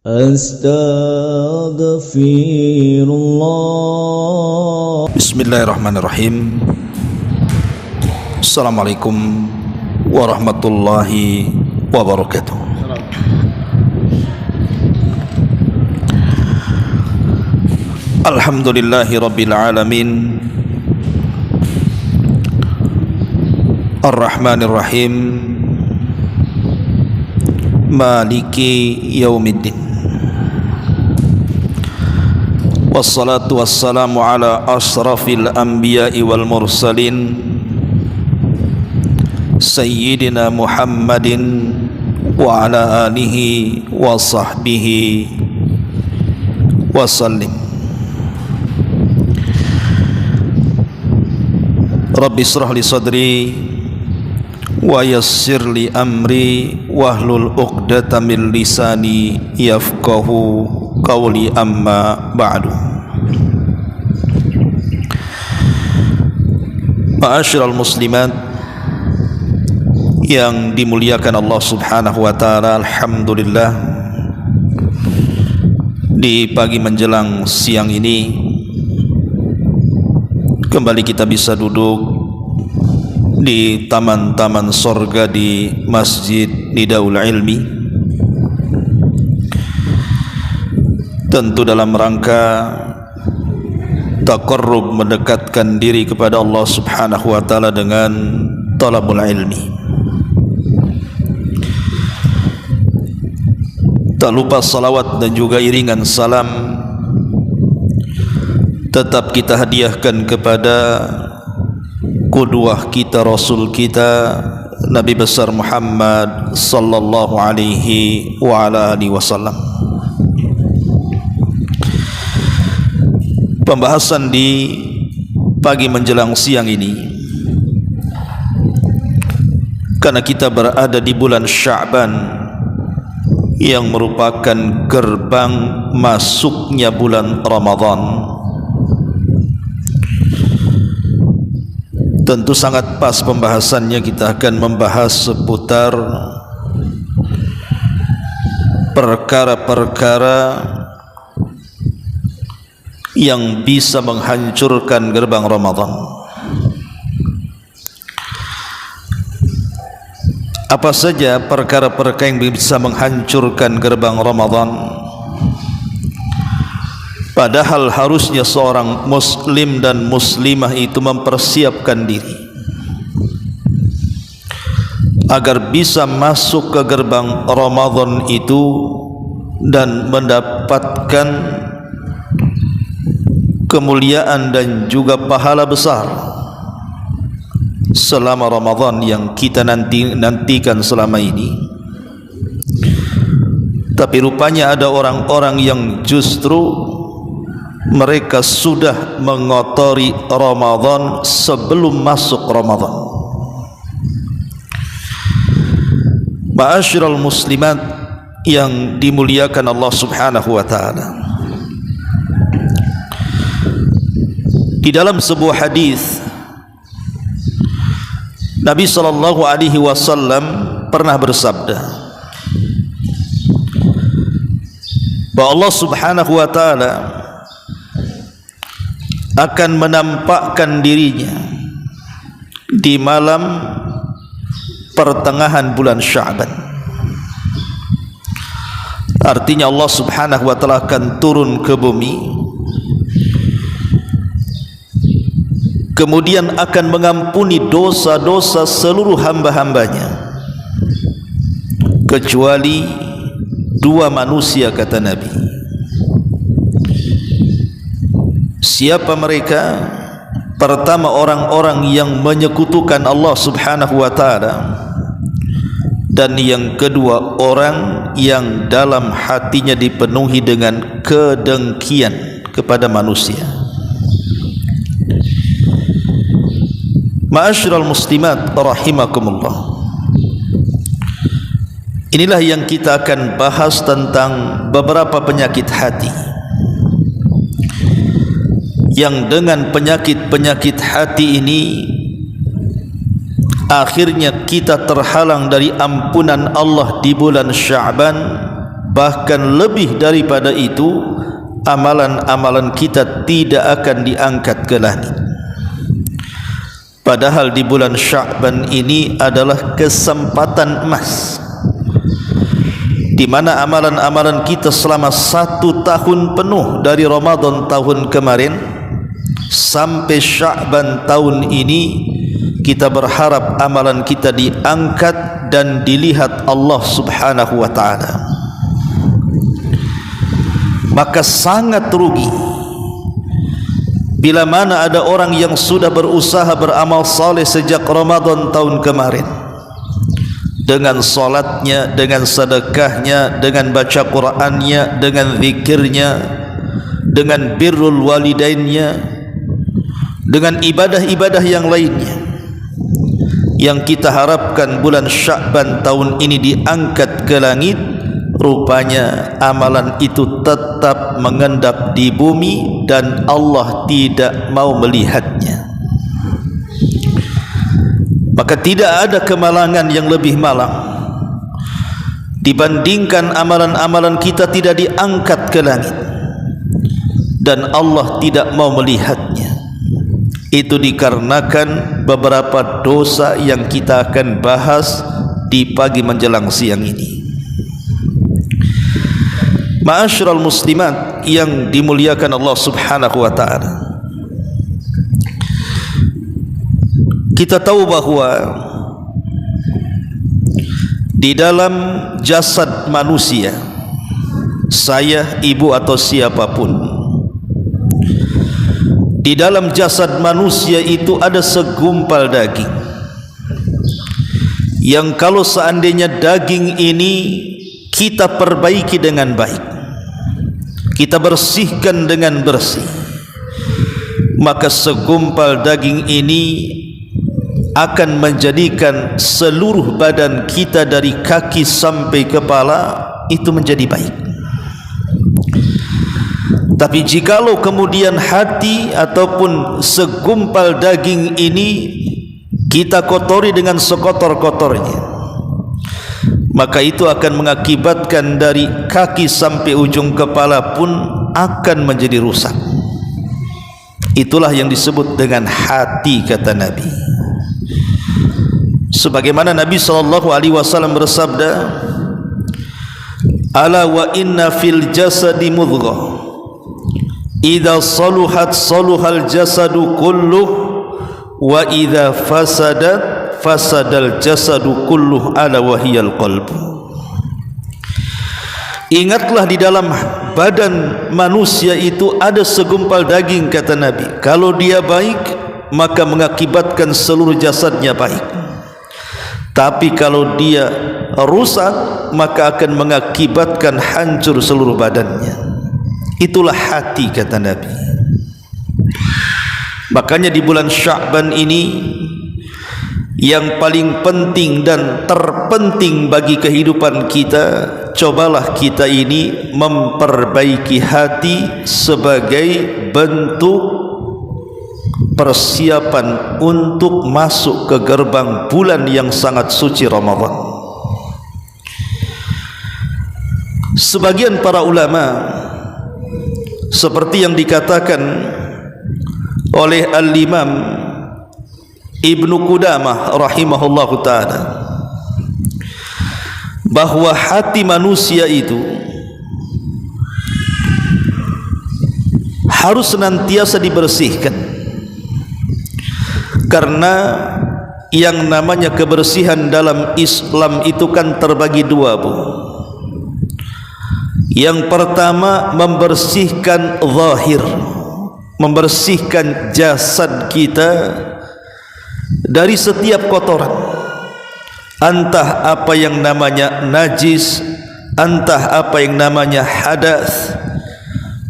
Astaghfirullah. Bismillahirrahmanirrahim. Assalamualaikum warahmatullahi wabarakatuh. Alhamdulillahi rabbil alamin, Ar-Rahmanir Rahim, Maliki yaumiddin. Wassalatu wassalamu ala asrafil anbiya'i wal mursalin, Sayyidina Muhammadin wa ala alihi wa sahbihi wa sallim. Rabbi israh li sadri wa yassir li amri wahlul 'uqdatam min lisani yafqahu qawli, amma ba'du. Ma'asyiral muslimat yang dimuliakan Allah Subhanahu wa taala, alhamdulillah di pagi menjelang siang ini kembali kita bisa duduk di taman-taman sorga di Masjid Nidaul Ilmi, tentu dalam rangka taqarrub, mendekatkan diri kepada Allah Subhanahu wa taala dengan talabul ilmi. Tak lupa salawat dan juga iringan salam tetap kita hadiahkan kepada qudwah kita, rasul kita, Nabi besar Muhammad sallallahu alaihi wa ala alihi wasallam. Pembahasan di pagi menjelang siang ini, karena kita berada di bulan Sya'ban yang merupakan gerbang masuknya bulan Ramadan, tentu sangat pas pembahasannya. Kita akan membahas seputar perkara-perkara yang bisa menghancurkan gerbang Ramadan. Apa saja perkara-perkara yang bisa menghancurkan gerbang Ramadan? Padahal harusnya seorang muslim dan muslimah itu mempersiapkan diri agar bisa masuk ke gerbang Ramadan itu dan mendapatkan kemuliaan dan juga pahala besar selama Ramadan yang kita nantikan selama ini. Tapi rupanya ada orang-orang yang justru mereka sudah mengotori Ramadan sebelum masuk Ramadan. Ma'asyiral muslimat yang dimuliakan Allah Subhanahu wa taala, di dalam sebuah hadis Nabi sallallahu alaihi wasallam pernah bersabda bahwa Allah Subhanahu wa taala akan menampakkan dirinya di malam pertengahan bulan Sya'ban. Artinya Allah Subhanahu wa taala akan turun ke bumi, kemudian akan mengampuni dosa-dosa seluruh hamba-hambanya kecuali dua manusia, kata Nabi. Siapa mereka? Pertama, orang-orang yang menyekutukan Allah Subhanahu wa taala, dan yang kedua, orang yang dalam hatinya dipenuhi dengan kedengkian kepada manusia. Ma'asyiral muslimat rahimakumullah, inilah yang kita akan bahas tentang beberapa penyakit hati yang dengan penyakit-penyakit hati ini akhirnya kita terhalang dari ampunan Allah di bulan Sya'ban, bahkan lebih daripada itu, amalan-amalan kita tidak akan diangkat ke langit. Padahal di bulan Sya'ban ini adalah kesempatan emas, di mana amalan-amalan kita selama 1 tahun penuh dari Ramadan tahun kemarin sampai Sya'ban tahun ini, kita berharap amalan kita diangkat dan dilihat Allah Subhanahu wa ta'ala. Maka sangat rugi bila mana ada orang yang sudah berusaha beramal saleh sejak Ramadan tahun kemarin, dengan solatnya, dengan sedekahnya, dengan baca Qur'annya, dengan zikirnya, dengan birrul walidainnya, dengan ibadah-ibadah yang lainnya, yang kita harapkan bulan Sya'ban tahun ini diangkat ke langit. Rupanya amalan itu tetap mengendap di bumi dan Allah tidak mau melihatnya. Maka tidak ada kemalangan yang lebih malang dibandingkan amalan-amalan kita tidak diangkat ke langit dan Allah tidak mau melihatnya. Itu dikarenakan beberapa dosa yang kita akan bahas di pagi menjelang siang ini. Ma'asyiral muslimat yang dimuliakan Allah Subhanahu wa ta'ala, kita tahu bahwa di dalam jasad manusia, saya, ibu atau siapapun, di dalam jasad manusia itu ada segumpal daging yang kalau seandainya daging ini kita perbaiki dengan baik, kita bersihkan dengan bersih, maka segumpal daging ini akan menjadikan seluruh badan kita dari kaki sampai kepala itu menjadi baik. Tapi jikalau kemudian hati ataupun segumpal daging ini kita kotori dengan sekotor-kotornya, maka itu akan mengakibatkan dari kaki sampai ujung kepala pun akan menjadi rusak. Itulah yang disebut dengan hati, kata Nabi. Sebagaimana Nabi SAW bersabda, ala wa inna fil jasadi mudghah idza saluhat saluhal jasadu kulluh wa idza fasadat fasadal jasadu kulluh ala wahiyal qalb. Ingatlah, di dalam badan manusia itu ada segumpal daging, kata Nabi. Kalau dia baik, maka mengakibatkan seluruh jasadnya baik. Tapi kalau dia rusak, maka akan mengakibatkan hancur seluruh badannya. Itulah hati, kata Nabi. Makanya di bulan Sya'ban ini, yang paling penting dan terpenting bagi kehidupan kita, cobalah kita ini memperbaiki hati sebagai bentuk persiapan untuk masuk ke gerbang bulan yang sangat suci Ramadan. Sebagian para ulama, seperti yang dikatakan oleh Al-Imam Ibnu Qudamah rahimahullahu ta'ala, bahwa hati manusia itu harus senantiasa dibersihkan, karena yang namanya kebersihan dalam Islam itu kan terbagi dua, Bu. Yang pertama, membersihkan zahir, membersihkan jasad kita dari setiap kotoran, entah apa yang namanya najis, entah apa yang namanya hadas,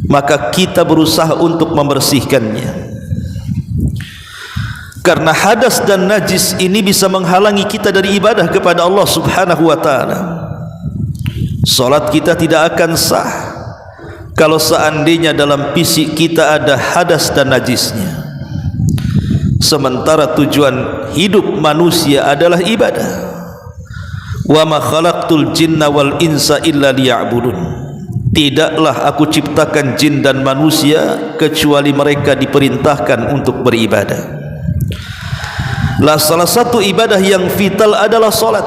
maka kita berusaha untuk membersihkannya. Karena hadas dan najis ini bisa menghalangi kita dari ibadah kepada Allah Subhanahu wa ta'ala. Salat kita tidak akan sah kalau seandainya dalam fisik kita ada hadas dan najisnya. Sementara tujuan hidup manusia adalah ibadah. wa ma khalaqtul jinna wal insa illa liya'budun. Tidaklah aku ciptakan jin dan manusia kecuali mereka diperintahkan untuk beribadah. Lah salah satu ibadah yang vital adalah salat.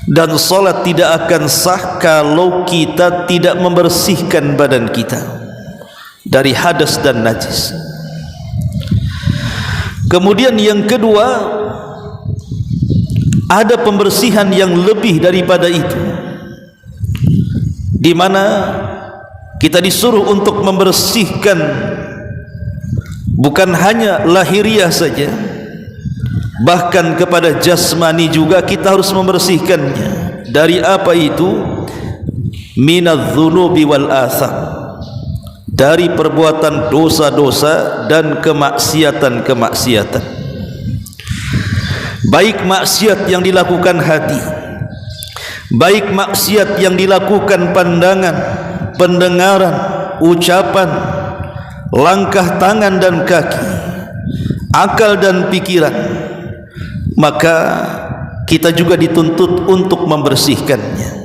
Dan salat tidak akan sah kalau kita tidak membersihkan badan kita dari hadas dan najis. Kemudian yang kedua, ada pembersihan yang lebih daripada itu, di mana kita disuruh untuk membersihkan bukan hanya lahiriah saja, bahkan kepada jasmani juga kita harus membersihkannya. Dari apa itu? Minadz-dzunubi wal atham, dari perbuatan dosa-dosa dan kemaksiatan-kemaksiatan, baik maksiat yang dilakukan hati, baik maksiat yang dilakukan pandangan, pendengaran, ucapan, langkah tangan dan kaki, akal dan pikiran, maka kita juga dituntut untuk membersihkannya.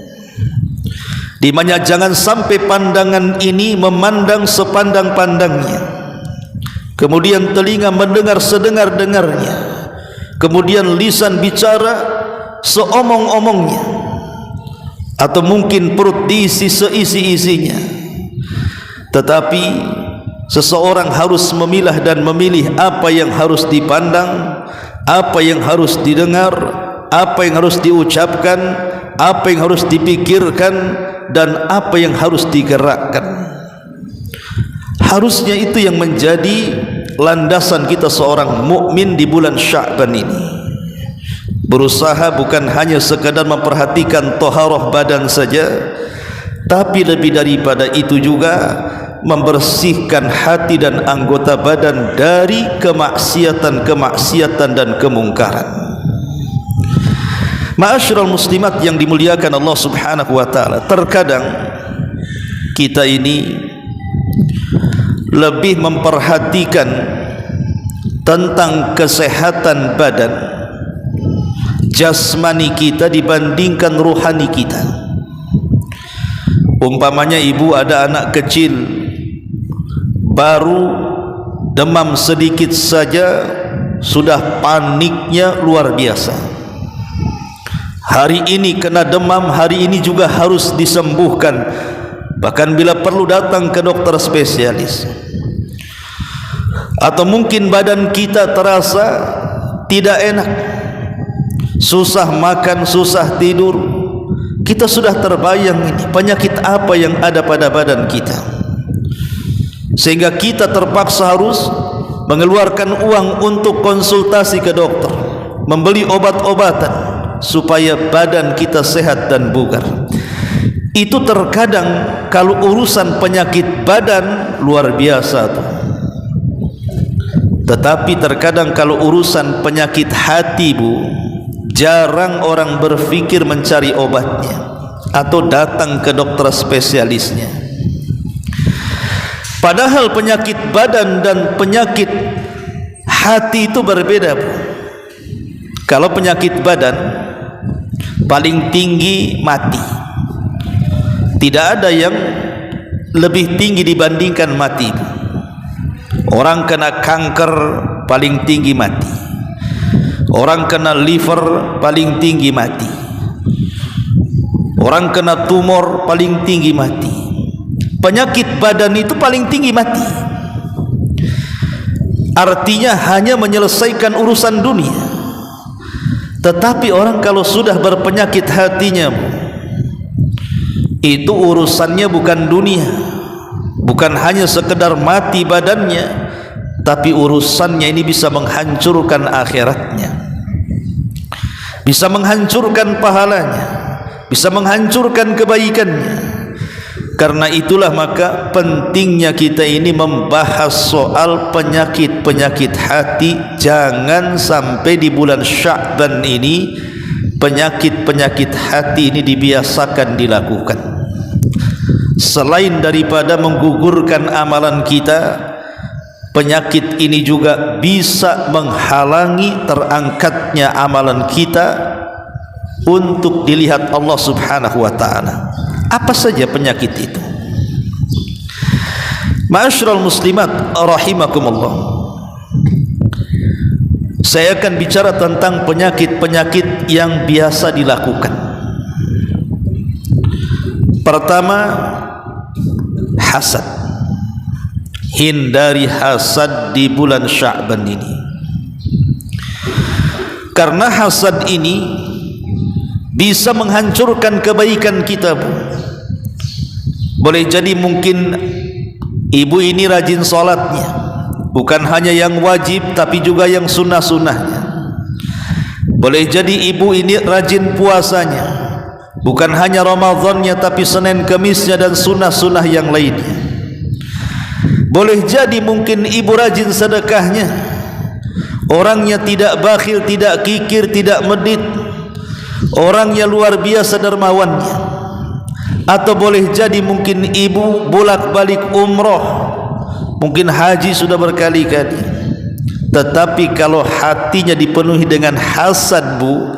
Di mana jangan sampai pandangan ini memandang sepandang-pandangnya, kemudian telinga mendengar sedengar-dengarnya, kemudian lisan bicara seomong-omongnya, atau mungkin perut diisi seisi-isinya. Tetapi seseorang harus memilah dan memilih apa yang harus dipandang, apa yang harus didengar, apa yang harus diucapkan, apa yang harus dipikirkan, dan apa yang harus digerakkan. Harusnya itu yang menjadi landasan kita seorang mukmin di bulan Sya'ban ini. Berusaha bukan hanya sekadar memperhatikan taharah badan saja, tapi lebih daripada itu juga membersihkan hati dan anggota badan dari kemaksiatan-kemaksiatan dan kemungkaran. Ma'asyiral muslimat yang dimuliakan Allah Subhanahu wa taala, terkadang kita ini lebih memperhatikan tentang kesehatan badan jasmani kita dibandingkan ruhani kita. Umpamanya ibu ada anak kecil baru demam sedikit saja sudah paniknya luar biasa. Hari ini kena demam, hari ini juga harus disembuhkan, bahkan bila perlu datang ke dokter spesialis. Atau mungkin badan kita terasa tidak enak, susah makan, susah tidur, kita sudah terbayang ini penyakit apa yang ada pada badan kita, sehingga kita terpaksa harus mengeluarkan uang untuk konsultasi ke dokter, membeli obat-obatan supaya badan kita sehat dan bugar. Itu terkadang kalau urusan penyakit badan luar biasa tuh. Tetapi terkadang kalau urusan penyakit hati, Bu, jarang orang berpikir mencari obatnya atau datang ke dokter spesialisnya. Padahal penyakit badan dan penyakit hati itu berbeda, Bu. Kalau penyakit badan paling tinggi mati, tidak ada yang lebih tinggi dibandingkan mati. Orang kena kanker paling tinggi mati, orang kena liver paling tinggi mati, orang kena tumor paling tinggi mati. Penyakit badan itu paling tinggi mati. Artinya hanya menyelesaikan urusan dunia. Tetapi orang kalau sudah berpenyakit hatinya, itu urusannya bukan dunia, bukan hanya sekedar mati badannya, tapi urusannya ini bisa menghancurkan akhiratnya, bisa menghancurkan pahalanya, bisa menghancurkan kebaikannya. Karena itulah maka pentingnya kita ini membahas soal penyakit-penyakit hati. Jangan sampai di bulan Sya'ban ini penyakit-penyakit hati ini dibiasakan dilakukan. Selain daripada menggugurkan amalan kita, penyakit ini juga bisa menghalangi terangkatnya amalan kita untuk dilihat Allah Subhanahu wa ta'ala. Apa saja penyakit itu? Ma'asyiral muslimat rahimakumullah, saya akan bicara tentang penyakit-penyakit yang biasa dilakukan. Pertama, hasad. Hindari hasad di bulan Sya'ban ini, karena hasad ini bisa menghancurkan kebaikan kita. Boleh jadi mungkin ibu ini rajin sholatnya, bukan hanya yang wajib tapi juga yang sunnah-sunnahnya. Boleh jadi ibu ini rajin puasanya, bukan hanya Ramadannya tapi Senin Kemisnya dan sunnah-sunnah yang lainnya. Boleh jadi mungkin ibu rajin sedekahnya, orangnya tidak bakhil, tidak kikir, tidak medit, orangnya luar biasa dermawannya. Atau boleh jadi mungkin ibu bolak-balik umroh, mungkin haji sudah berkali-kali, tetapi kalau hatinya dipenuhi dengan hasad, bu,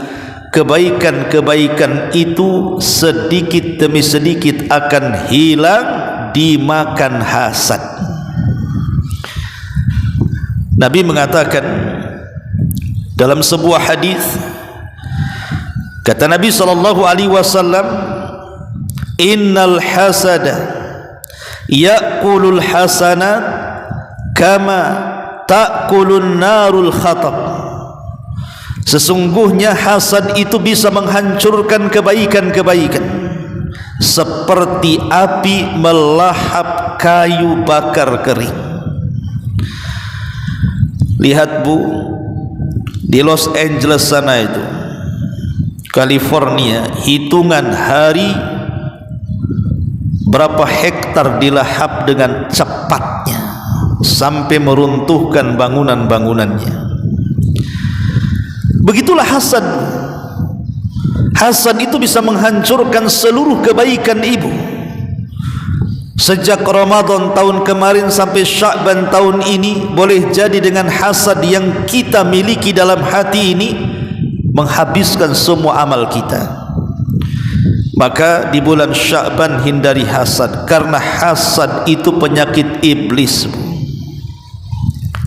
kebaikan-kebaikan itu sedikit demi sedikit akan hilang dimakan hasad. Nabi mengatakan dalam sebuah hadis, kata Nabi SAW, innal hasada ya'kulul hasanat kama ta'kulun narul khatab. Sesungguhnya hasad itu bisa menghancurkan kebaikan-kebaikan seperti api melahap kayu bakar kering. Lihat, bu, di Los Angeles sana itu, California, hitungan hari berapa hektar dilahap dengan cepatnya sampai meruntuhkan bangunan-bangunannya. Begitulah hasad. Hasad itu bisa menghancurkan seluruh kebaikan ibu. Sejak Ramadan tahun kemarin sampai Sya'ban tahun ini, boleh jadi dengan hasad yang kita miliki dalam hati ini menghabiskan semua amal kita. Maka di bulan Sya'ban hindari hasad, karena hasad itu penyakit iblis.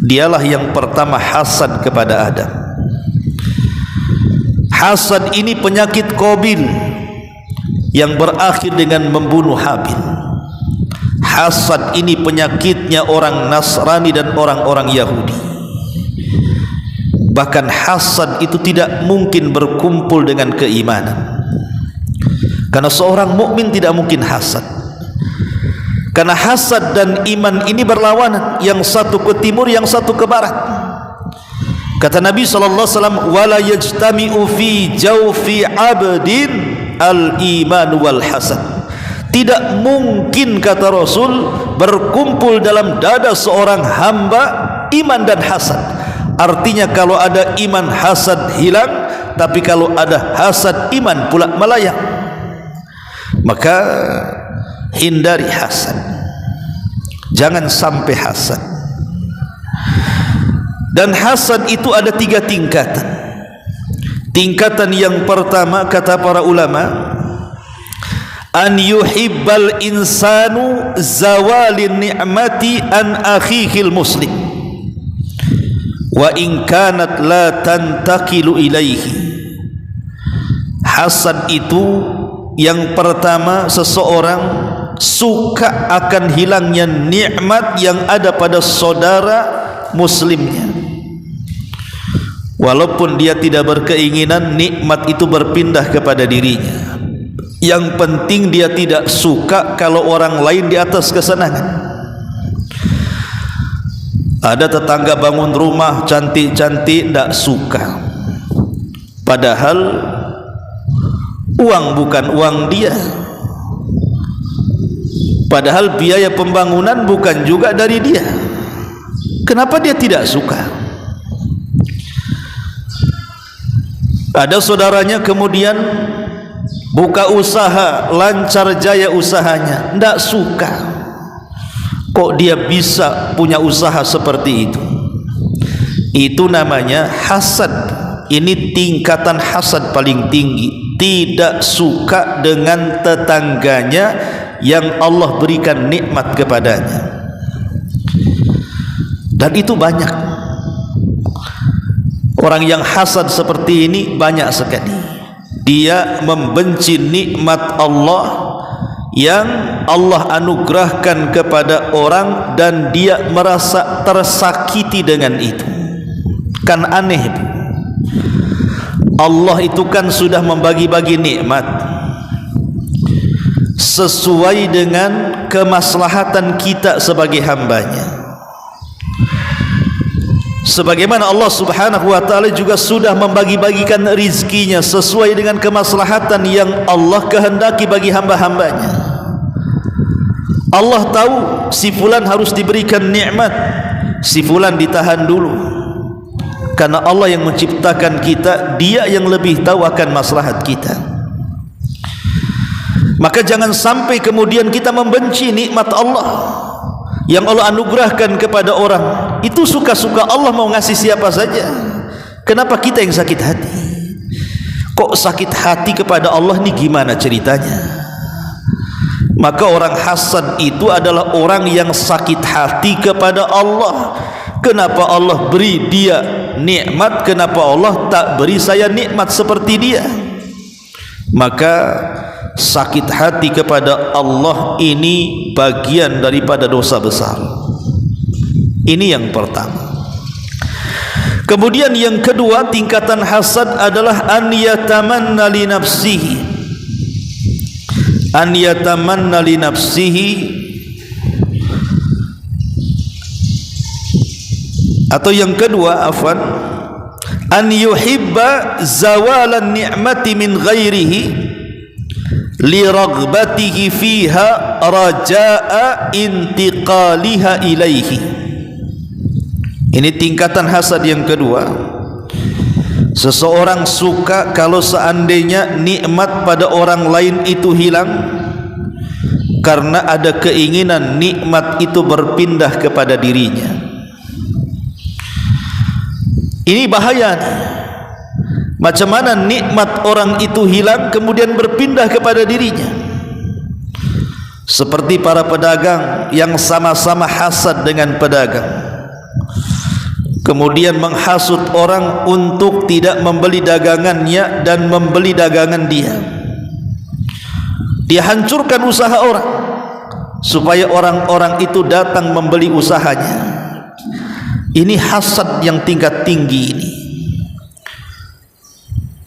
Dialah yang pertama hasad kepada Adam. Hasad ini penyakit Qabil yang berakhir dengan membunuh Habil. Hasad ini penyakitnya orang Nasrani dan orang-orang Yahudi. Bahkan hasad itu tidak mungkin berkumpul dengan keimanan, karena seorang mukmin tidak mungkin hasad. Karena hasad dan iman ini berlawanan, yang satu ke timur, yang satu ke barat. Kata Nabi SAW, wala yajtami'u fi jawfi abdin al-iman wal hasad. Tidak mungkin, kata Rasul, berkumpul dalam dada seorang hamba iman dan hasad. Artinya kalau ada iman, hasad hilang, tapi kalau ada hasad, iman pula melayang. Maka hindari hasad, jangan sampai hasad. Dan hasad itu ada 3 tingkatan. Tingkatan yang pertama, kata para ulama, an yuhibbal insanu zawalin ni'mati an akhihil muslim wa in kanat la tantakilu ilaihi. Hasad itu yang pertama, seseorang suka akan hilangnya nikmat yang ada pada saudara muslimnya, walaupun dia tidak berkeinginan nikmat itu berpindah kepada dirinya. Yang penting dia tidak suka kalau orang lain di atas kesenangan. Ada tetangga bangun rumah cantik-cantik, tidak suka, padahal uang bukan uang dia, padahal biaya pembangunan bukan juga dari dia. Kenapa dia tidak suka? Ada saudaranya kemudian buka usaha, lancar jaya usahanya, tidak suka. Kok dia bisa punya usaha seperti itu? Itu namanya hasad Ini tingkatan hasad paling tinggi. Tidak suka dengan tetangganya yang Allah berikan nikmat kepadanya. Dan itu banyak. Orang yang hasad seperti ini banyak sekali. Dia membenci nikmat Allah yang Allah anugerahkan kepada orang dan dia merasa tersakiti dengan itu. Kan aneh. Allah itu kan sudah membagi-bagi nikmat sesuai dengan kemaslahatan kita sebagai hambanya. Sebagaimana Allah subhanahu wa ta'ala juga sudah membagi-bagikan rizkinya sesuai dengan kemaslahatan yang Allah kehendaki bagi hamba-hambanya. Allah tahu si fulan harus diberikan nikmat, si fulan ditahan dulu. Karena Allah yang menciptakan kita, Dia yang lebih tahu akan maslahat kita. Maka jangan sampai kemudian kita membenci nikmat Allah yang Allah anugerahkan kepada orang. Itu suka-suka Allah mau ngasih siapa saja. Kenapa kita yang sakit hati? Kok sakit hati kepada Allah ini gimana ceritanya? Maka orang hasad itu adalah orang yang sakit hati kepada Allah. Kenapa Allah beri dia nikmat, kenapa Allah tak beri saya nikmat seperti dia? Maka sakit hati kepada Allah ini bagian daripada dosa besar. Ini yang pertama. Kemudian yang kedua, tingkatan hasad adalah an yatamanna li nafsihi. An yatamanna li nafsihi, atau yang kedua, afwan, an yuhibba zawalan ni'mati min ghairihi li raghbatihi fiha raja'a intiqaliha ilaihi. Ini tingkatan hasad yang kedua. Seseorang suka kalau seandainya nikmat pada orang lain itu hilang, karena ada keinginan nikmat itu berpindah kepada dirinya. Ini bahaya. Macam mana nikmat orang itu hilang kemudian berpindah kepada dirinya? Seperti para pedagang yang sama-sama hasad dengan pedagang, kemudian menghasut orang untuk tidak membeli dagangannya dan membeli dagangan dia. Dia hancurkan usaha orang supaya orang-orang itu datang membeli usahanya. Ini hasad yang tingkat tinggi ini.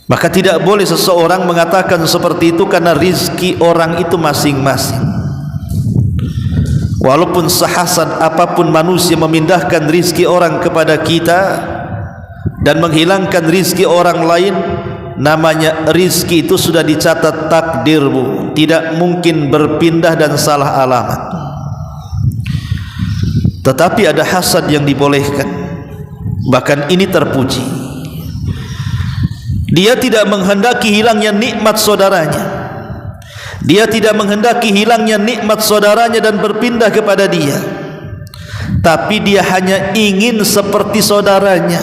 Maka tidak boleh seseorang mengatakan seperti itu, karena rizki orang itu masing-masing. Walaupun sehasad apapun manusia memindahkan rizki orang kepada kita dan menghilangkan rizki orang lain, namanya rizki itu sudah dicatat takdirmu, tidak mungkin berpindah dan salah alamat. Tetapi ada hasad yang dibolehkan, bahkan ini terpuji. Dia tidak menghendaki hilangnya nikmat saudaranya. Dia tidak menghendaki hilangnya nikmat saudaranya dan berpindah kepada dia, tapi dia hanya ingin seperti saudaranya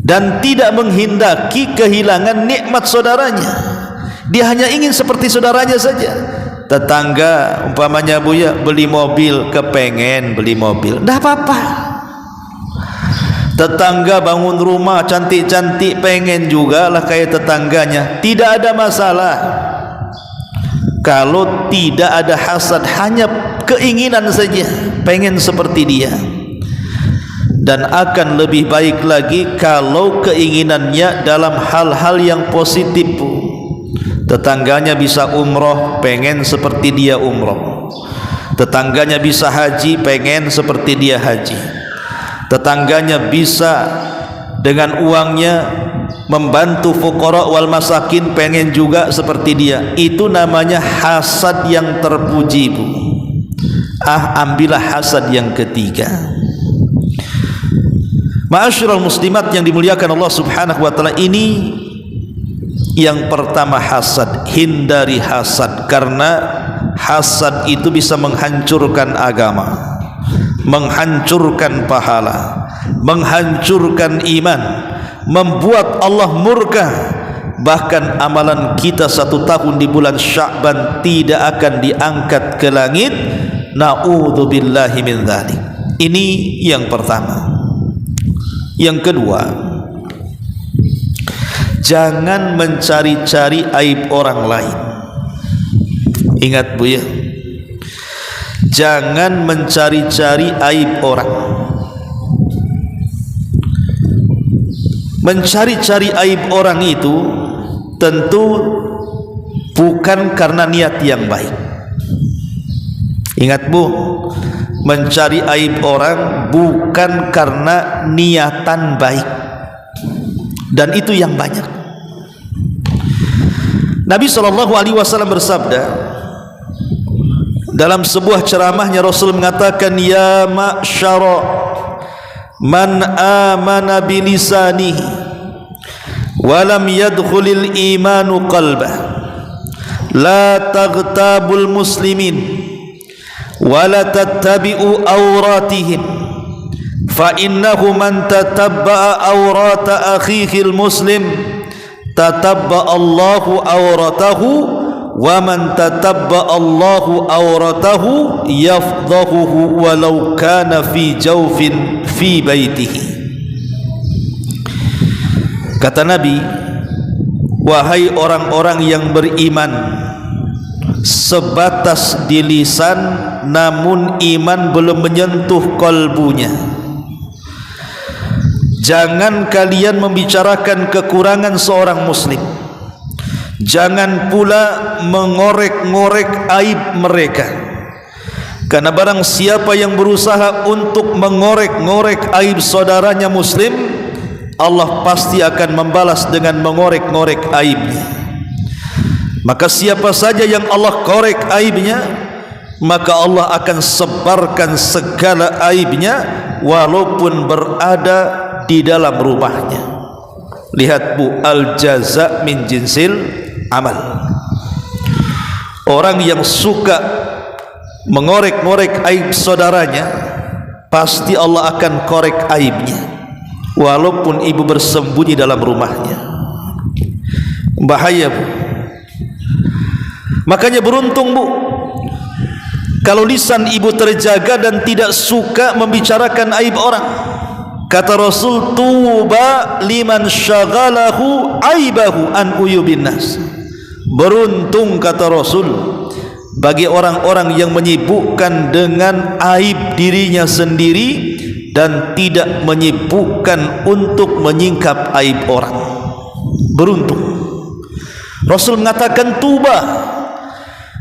dan tidak menghendaki kehilangan nikmat saudaranya. Dia hanya ingin seperti saudaranya saja. Tetangga umpamanya Buya beli mobil, kepengen beli mobil, dah apa-apa. Tetangga bangun rumah cantik-cantik, pengen juga lah kayak tetangganya, tidak ada masalah. Kalau tidak ada hasad, hanya keinginan saja, pengen seperti dia. Dan akan lebih baik lagi kalau keinginannya dalam hal-hal yang positif. Tetangganya bisa umroh, pengen seperti dia umroh. Tetangganya bisa haji, pengen seperti dia haji. Tetangganya bisa dengan uangnya membantu fuqara wal masakin, pengen juga seperti dia. Itu namanya hasad yang terpuji, Bu. Ambillah hasad yang ketiga. Ma'asyiral muslimat yang dimuliakan Allah Subhanahu wa taala, ini yang pertama hasad. Hindari hasad, karena hasad itu bisa menghancurkan agama, menghancurkan pahala, menghancurkan iman, membuat Allah murka. Bahkan amalan kita 1 tahun di bulan Sya'ban tidak akan diangkat ke langit. Na'udzubillahi min dzalik. Ini yang pertama. Yang kedua, jangan mencari-cari aib orang lain. Ingat Bu ya, jangan mencari-cari aib orang. Mencari-cari aib orang itu tentu bukan karena niat yang baik. Ingat Bu, mencari aib orang bukan karena niatan baik, dan itu yang banyak. Nabi SAW bersabda dalam sebuah ceramahnya, Rasul mengatakan, ya ma'syara man amana bilisanihi walam yadkhulil imanu qalbah la taghtabul muslimin wala tattabi'u awratihim fa innahu man tatabba'a awrata akhihil muslim tatabba Allahu awratahu wa man tatabba Allahu awratahu yafdahuhu walau kana fi jawfin fi baitihi. Kata Nabi, wahai orang-orang yang beriman, sebatas di lisan namun iman belum menyentuh kalbunya, jangan kalian membicarakan kekurangan seorang muslim. Jangan pula mengorek-ngorek aib mereka, karena barang siapa yang berusaha untuk mengorek-ngorek aib saudaranya muslim, Allah pasti akan membalas dengan mengorek-ngorek aibnya. Maka siapa saja yang Allah korek aibnya, maka Allah akan sebarkan segala aibnya walaupun berada di dalam rumahnya. Lihat Bu, al-jaza min jinsil amal. Orang yang suka mengorek-ngorek aib saudaranya, pasti Allah akan korek aibnya walaupun ibu bersembunyi dalam rumahnya. Bahaya Bu. Makanya beruntung Bu kalau lisan ibu terjaga dan tidak suka membicarakan aib orang. Kata Rasul, tuba liman syaghalahu aibahu an uyubin nas. Beruntung, kata Rasul, bagi orang-orang yang menyibukkan dengan aib dirinya sendiri dan tidak menyibukkan untuk menyingkap aib orang. Beruntung. Rasul mengatakan tuba,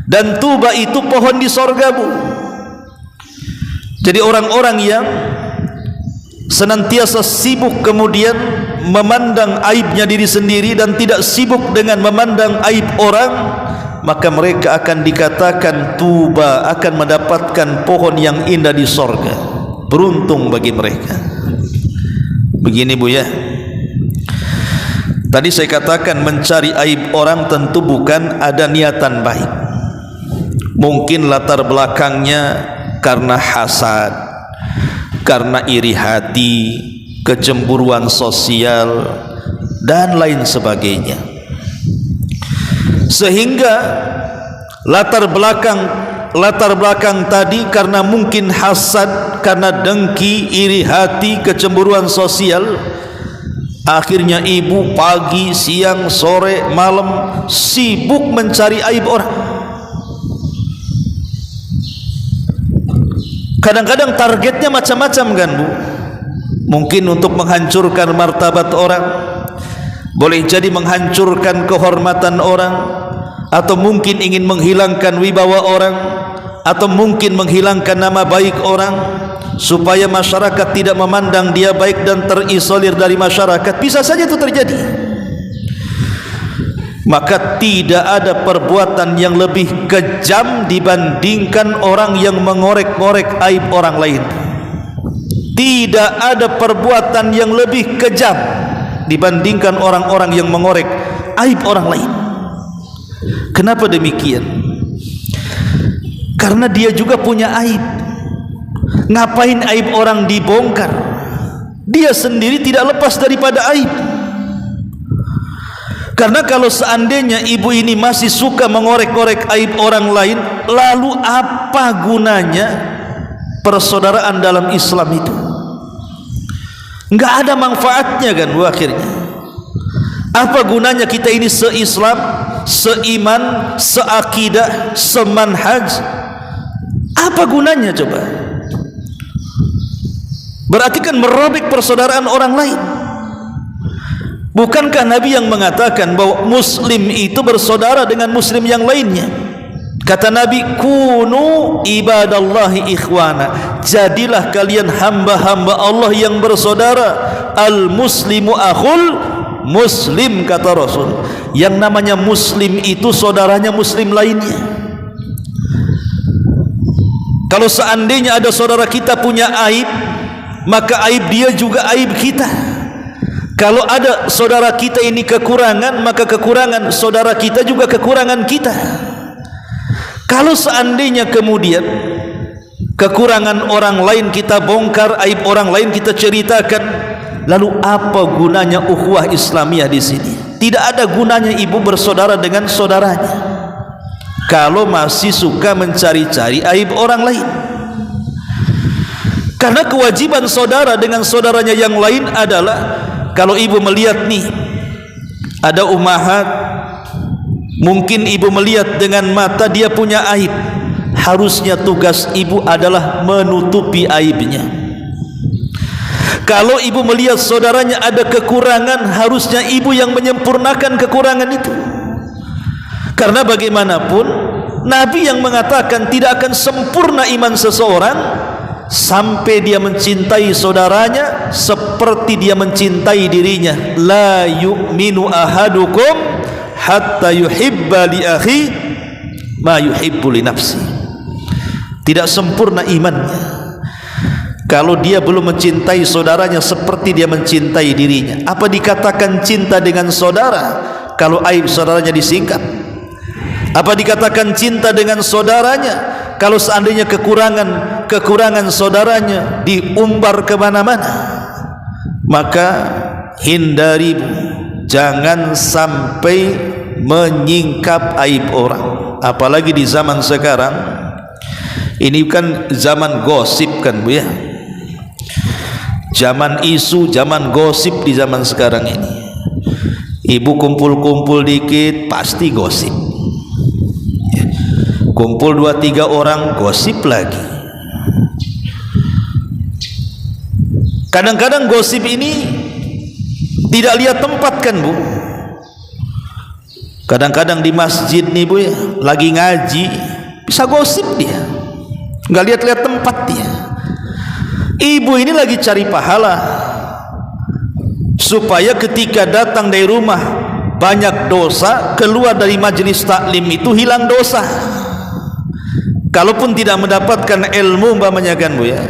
dan tuba itu pohon di sorga Bu. Jadi orang-orang yang senantiasa sibuk kemudian memandang aibnya diri sendiri dan tidak sibuk dengan memandang aib orang, maka mereka akan dikatakan tuba, akan mendapatkan pohon yang indah di sorga. Beruntung bagi mereka. Begini Bu ya, tadi saya katakan mencari aib orang tentu bukan ada niatan baik. Mungkin latar belakangnya karena hasad, karena iri hati, kecemburuan sosial, dan lain sebagainya. Sehingga latar belakang tadi karena mungkin hasad, karena dengki, iri hati, kecemburuan sosial, akhirnya ibu pagi, siang, sore, malam sibuk mencari aib orang. Kadang-kadang targetnya macam-macam kan Bu. Mungkin untuk menghancurkan martabat orang, boleh jadi menghancurkan kehormatan orang, atau mungkin ingin menghilangkan wibawa orang, atau mungkin menghilangkan nama baik orang supaya masyarakat tidak memandang dia baik dan terisolir dari masyarakat. Bisa saja itu terjadi. Maka tidak ada perbuatan yang lebih kejam dibandingkan orang yang mengorek-ngorek aib orang lain. Tidak ada perbuatan yang lebih kejam dibandingkan orang-orang yang mengorek aib orang lain. Kenapa demikian? Karena dia juga punya aib. Ngapain aib orang dibongkar? Dia sendiri tidak lepas daripada aib. Karena kalau seandainya ibu ini masih suka mengorek-ngorek aib orang lain, lalu apa gunanya persaudaraan dalam Islam itu? Enggak ada manfaatnya kan akhirnya. Apa gunanya kita ini se-Islam, seiman, seakidah, semanhaj? Apa gunanya coba? Berarti kan merobek persaudaraan orang lain. Bukankah Nabi yang mengatakan bahwa muslim itu bersaudara dengan muslim yang lainnya? Kata Nabi, kunu ibadallahi ikhwana, jadilah kalian hamba-hamba Allah yang bersaudara. Al muslimu akhul muslim, kata Rasul. Yang namanya muslim itu saudaranya muslim lainnya. Kalau seandainya ada saudara kita punya aib, maka aib dia juga aib kita. Kalau ada saudara kita ini kekurangan, maka kekurangan saudara kita juga kekurangan kita. Kalau seandainya kemudian kekurangan orang lain kita bongkar, aib orang lain kita ceritakan, lalu apa gunanya ukhuwah Islamiyah di sini? Tidak ada gunanya ibu bersaudara dengan saudaranya kalau masih suka mencari-cari aib orang lain. Karena kewajiban saudara dengan saudaranya yang lain adalah, kalau ibu melihat nih ada ummahat, mungkin ibu melihat dengan mata dia punya aib, harusnya tugas ibu adalah menutupi aibnya. Kalau ibu melihat saudaranya ada kekurangan, harusnya ibu yang menyempurnakan kekurangan itu. Karena bagaimanapun Nabi yang mengatakan tidak akan sempurna iman seseorang sampai dia mencintai saudaranya seperti dia mencintai dirinya. La yu'minu ahadukum hatta yuhibba li akhi ma yuhibbu li nafsi. Tidak sempurna imannya kalau dia belum mencintai saudaranya seperti dia mencintai dirinya. Apa dikatakan cinta dengan saudara kalau aib saudaranya disingkap? Apa dikatakan cinta dengan saudaranya kalau seandainya kekurangan saudaranya diumbar kemana-mana? Maka hindari, jangan sampai menyingkap aib orang. Apalagi di zaman sekarang ini kan zaman gosip kan Bu ya, zaman isu, zaman gosip di zaman sekarang ini. Ibu kumpul-kumpul dikit pasti gosip, kumpul 2-3 orang gosip lagi. Kadang-kadang gosip ini tidak lihat tempat kan Bu. Kadang-kadang di masjid nih Bu ya, lagi ngaji bisa gosip dia, nggak lihat-lihat tempat dia. Ibu ini lagi cari pahala supaya ketika datang dari rumah banyak dosa, keluar dari majelis taklim itu hilang dosa. Kalaupun tidak mendapatkan ilmu umpamanya kan Bu ya,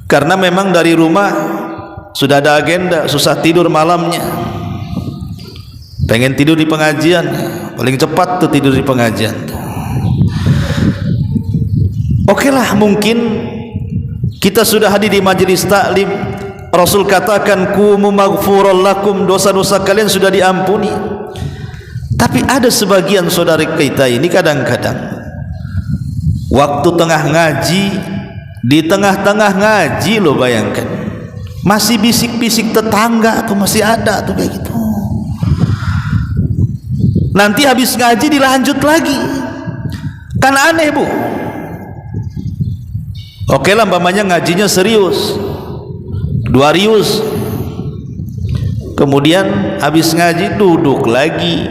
karena memang dari rumah sudah ada agenda, susah tidur malamnya, pengen tidur di pengajian, paling cepat tuh tidur di pengajian. Oke lah, mungkin kita sudah hadir di majelis taklim, Rasul katakan kumu maghfuran lakum, dosa-dosa kalian sudah diampuni. Tapi ada sebagian saudara kita ini kadang-kadang waktu tengah ngaji, di tengah-tengah ngaji lo bayangkan masih bisik-bisik tetangga atau masih ada tuh kayak gitu. Nanti habis ngaji dilanjut lagi, kan aneh Bu. Oke lah umpamanya ngajinya serius, 2 rius, kemudian habis ngaji duduk lagi,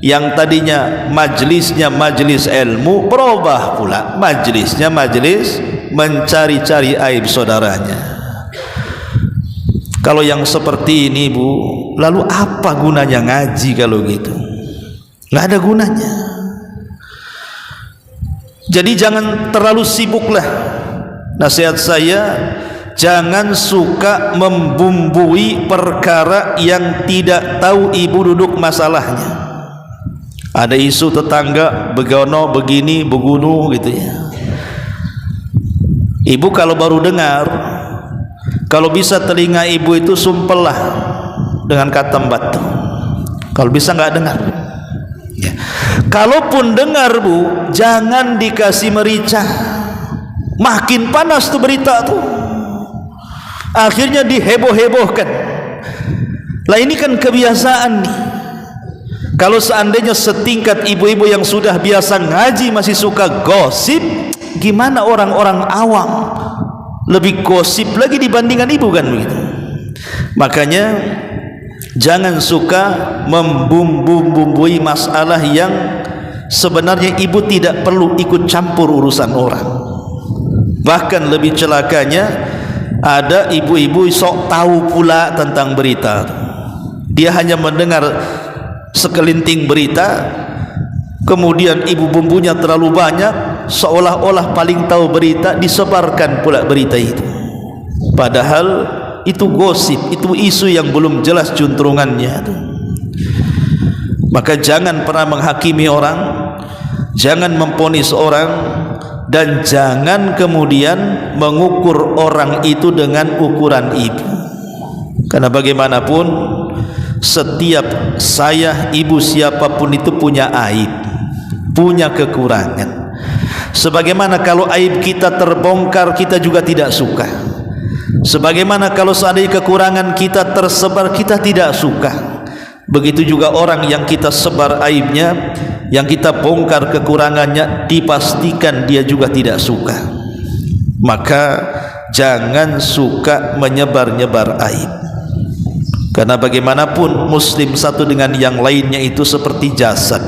yang tadinya majelisnya majelis ilmu berubah pula majelisnya majelis mencari-cari aib saudaranya. Kalau yang seperti ini Bu, lalu apa gunanya ngaji kalau gitu? Nggak ada gunanya. Jadi jangan terlalu sibuklah. Nasihat saya, jangan suka membumbui perkara yang tidak tahu ibu duduk masalahnya. Ada isu tetangga begono begini begunu gitu ya. Ibu kalau baru dengar, kalau bisa telinga ibu itu sumpellah dengan katam batu. Kalau bisa nggak dengar ya. Kalaupun dengar Bu, jangan dikasih merica, makin panas tuh berita tuh, akhirnya diheboh-hebohkan. Lah ini kan kebiasaan nih. Kalau seandainya setingkat ibu-ibu yang sudah biasa ngaji masih suka gosip, gimana orang-orang awam? Lebih gosip lagi dibandingkan ibu kan begitu. Makanya jangan suka membumbu-bumbui masalah yang sebenarnya ibu tidak perlu ikut campur urusan orang. Bahkan lebih celakanya, ada ibu-ibu sok tahu pula tentang berita. Dia hanya mendengar sekelinting berita, kemudian ibu bumbunya terlalu banyak, seolah-olah paling tahu berita, disebarkan pula berita itu. Padahal itu gosip, itu isu yang belum jelas juntrungannya. Maka jangan pernah menghakimi orang, jangan memponis orang, dan jangan kemudian mengukur orang itu dengan ukuran ibu. Karena bagaimanapun setiap saya, ibu, siapapun itu punya aib, punya kekurangan. Sebagaimana kalau aib kita terbongkar, kita juga tidak suka. Sebagaimana kalau seandainya kekurangan kita tersebar, kita tidak suka. Begitu juga orang yang kita sebar aibnya, yang kita bongkar kekurangannya, dipastikan dia juga tidak suka. Maka jangan suka menyebar-nyebar aib. Karena bagaimanapun muslim satu dengan yang lainnya itu seperti jasad.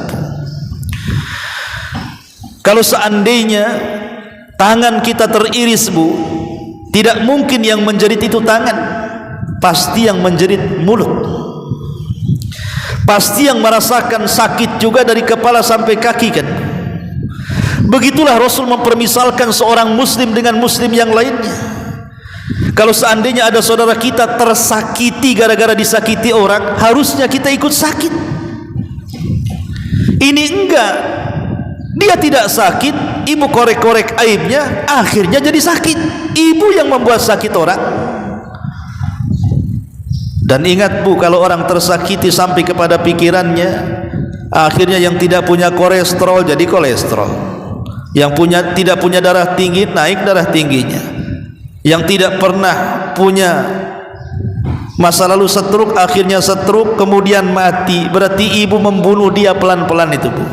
Kalau seandainya tangan kita teriris Bu, tidak mungkin yang menjerit itu tangan, pasti yang menjerit mulut. Pasti yang merasakan sakit juga dari kepala sampai kaki kan. Begitulah Rasul mempermisalkan seorang muslim dengan muslim yang lainnya. Kalau seandainya ada saudara kita tersakiti gara-gara disakiti orang, harusnya kita ikut sakit. Ini enggak, dia tidak sakit, ibu korek-korek aibnya, akhirnya jadi sakit. Ibu yang membuat sakit orang. Dan ingat Bu, kalau orang tersakiti sampai kepada pikirannya, akhirnya yang tidak punya kolesterol jadi kolesterol, yang tidak punya darah tinggi naik darah tingginya, yang tidak pernah punya masa lalu stroke akhirnya stroke, kemudian mati. Berarti ibu membunuh dia pelan-pelan itu Bu,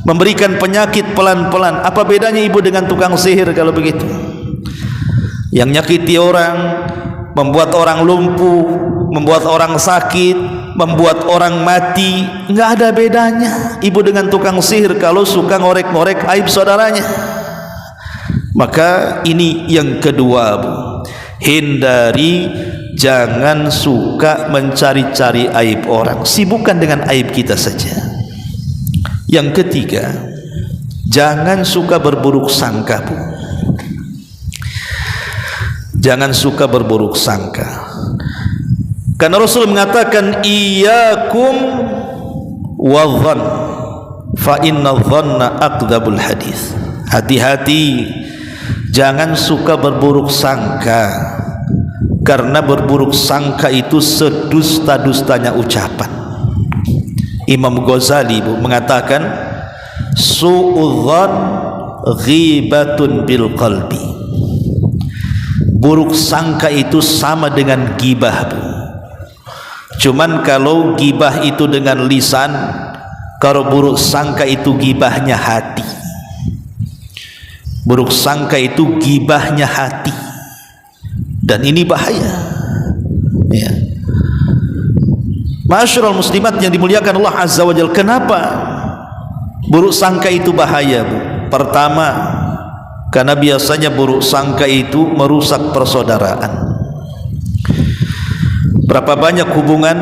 memberikan penyakit pelan-pelan. Apa bedanya ibu dengan tukang sihir kalau begitu? Yang nyakiti orang, membuat orang lumpuh, membuat orang sakit, membuat orang mati, nggak ada bedanya ibu dengan tukang sihir kalau suka ngorek-ngorek aib saudaranya. Maka ini yang kedua Bu, hindari, jangan suka mencari-cari aib orang, sibukkan dengan aib kita saja. Yang ketiga, jangan suka berburuk sangka Bu. Jangan suka berburuk sangka. Karena Rasul mengatakan iyyakum wadh-dhann fa inna dhanna akdzabul hadis. Hati-hati, jangan suka berburuk sangka, karena berburuk sangka itu sedusta-dustanya ucapan. Imam Ghazali Bu mengatakan su'udzan ghibatun bil qalbi. Buruk sangka itu sama dengan gibah Bu. Cuman kalau gibah itu dengan lisan, kalau buruk sangka itu gibahnya hati. Buruk sangka itu gibahnya hati, dan ini bahaya ya. Ma'asyiral muslimat yang dimuliakan Allah Azza wa Jalla, kenapa buruk sangka itu bahaya Bu? Pertama, karena biasanya buruk sangka itu merusak persaudaraan. Berapa banyak hubungan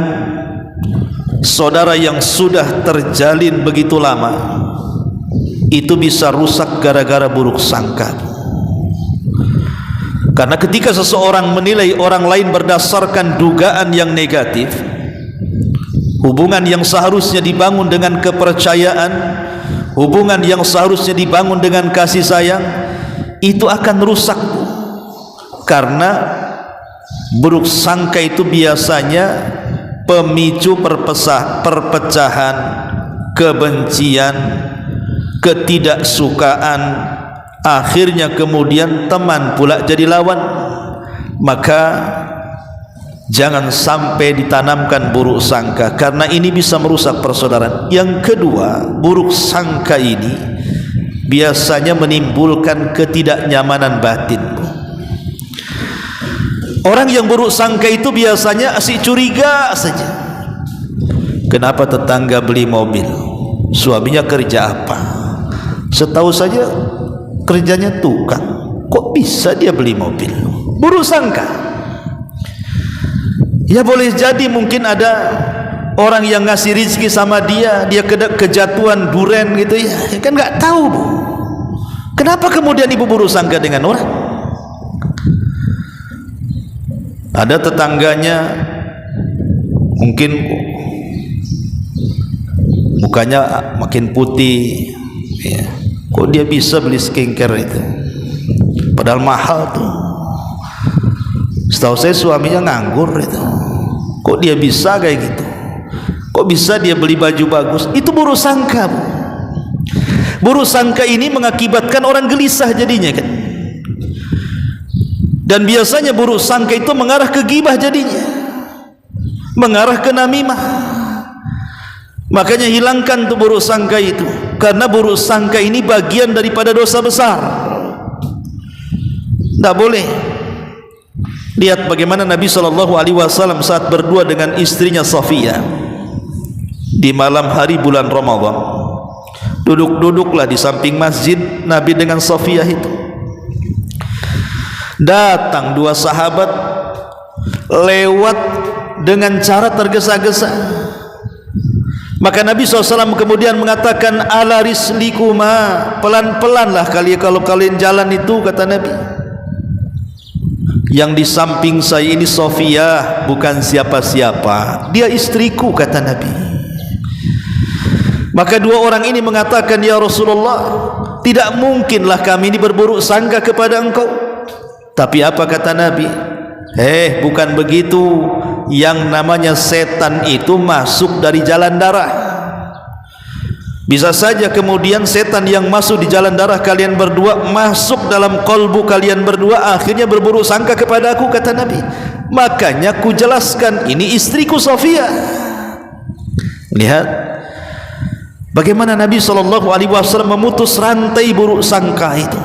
saudara yang sudah terjalin begitu lama itu bisa rusak gara-gara buruk sangka. Karena ketika seseorang menilai orang lain berdasarkan dugaan yang negatif, hubungan yang seharusnya dibangun dengan kepercayaan, hubungan yang seharusnya dibangun dengan kasih sayang, itu akan rusak. Karena buruk sangka itu biasanya pemicu perpecahan, kebencian, ketidaksukaan, akhirnya kemudian teman pula jadi lawan. Maka jangan sampai ditanamkan buruk sangka, karena ini bisa merusak persaudaraan. Yang kedua, buruk sangka ini biasanya menimbulkan ketidaknyamanan batin. Orang yang buruk sangka itu biasanya asik curiga saja. Kenapa tetangga beli mobil? Suaminya kerja apa? Setahu saja kerjanya tukang. Kok bisa dia beli mobil? Buruk sangka. Ya boleh jadi mungkin ada orang yang ngasih rezeki sama dia, dia kejatuhan duren gitu ya. Kan nggak tahu, Bu. Kenapa kemudian ibu buruk sangka dengan orang? Ada tetangganya mungkin mukanya makin putih ya. Kok dia bisa beli skincare itu, padahal mahal tuh. Setahu saya suaminya nganggur itu. Kok dia bisa kayak gitu? Kok bisa dia beli baju bagus? Itu buruk sangka, Bu. Buruk sangka ini mengakibatkan orang gelisah jadinya kan. Dan biasanya buruk sangka itu mengarah ke ghibah jadinya, mengarah ke namimah. Makanya hilangkan tuh buruk sangka itu, karena buruk sangka ini bagian daripada dosa besar. Tidak boleh. Lihat bagaimana Nabi SAW saat berdua dengan istrinya Safiyah di malam hari bulan Ramadan. Duduk-duduklah di samping masjid Nabi dengan Safiyah itu. Datang dua sahabat lewat dengan cara tergesa-gesa. Maka Nabi SAW kemudian mengatakan, ala rislikuma, pelan-pelanlah kalian kalau kalian jalan itu, kata Nabi. Yang di samping saya ini Safiyah, bukan siapa-siapa, dia istriku, kata Nabi. Maka dua orang ini mengatakan, ya Rasulullah, tidak mungkinlah kami ini berburuk sangka kepada engkau. Tapi apa kata Nabi? Bukan begitu. Yang namanya setan itu masuk dari jalan darah. Bisa saja kemudian setan yang masuk di jalan darah kalian berdua masuk dalam kolbu kalian berdua, akhirnya berburuk sangka kepada aku, kata Nabi. Makanya ku jelaskan, ini istriku Safiyah. Lihat bagaimana Nabi SAW memutus rantai buruk sangka itu.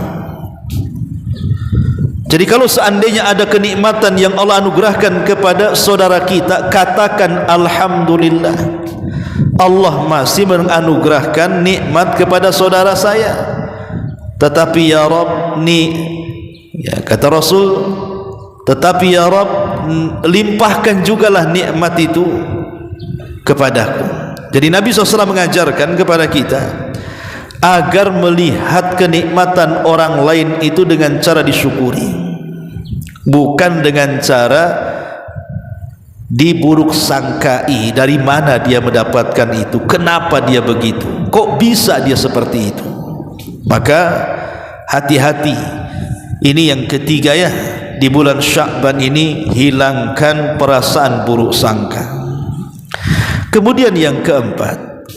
Jadi kalau seandainya ada kenikmatan yang Allah anugerahkan kepada saudara kita, katakan alhamdulillah. Allah masih menganugerahkan nikmat kepada saudara saya. Tetapi ya Rabb, ya kata Rasul, tetapi ya Rabb, limpahkan jugalah nikmat itu kepadaku. Jadi Nabi SAW mengajarkan kepada kita agar melihat kenikmatan orang lain itu dengan cara disyukuri, bukan dengan cara diburuk sangkai. Dari mana dia mendapatkan itu? Kenapa dia begitu? Kok bisa dia seperti itu? Maka hati-hati. Ini yang ketiga ya, di bulan Sya'ban ini hilangkan perasaan buruk sangka. Kemudian yang keempat,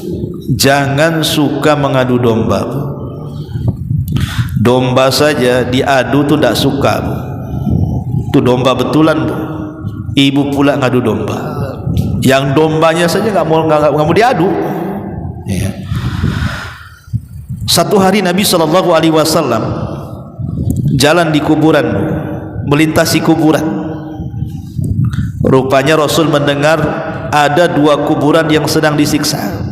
jangan suka mengadu domba. Domba saja diadu tuh tidak suka, Bu. Itu domba betulan, Bu. Ibu pula ngadu domba. Yang dombanya saja nggak mau diadu. Ya. Satu hari Nabi SAW jalan di kuburan, Bu. Melintasi kuburan. Rupanya Rasul mendengar ada dua kuburan yang sedang disiksa.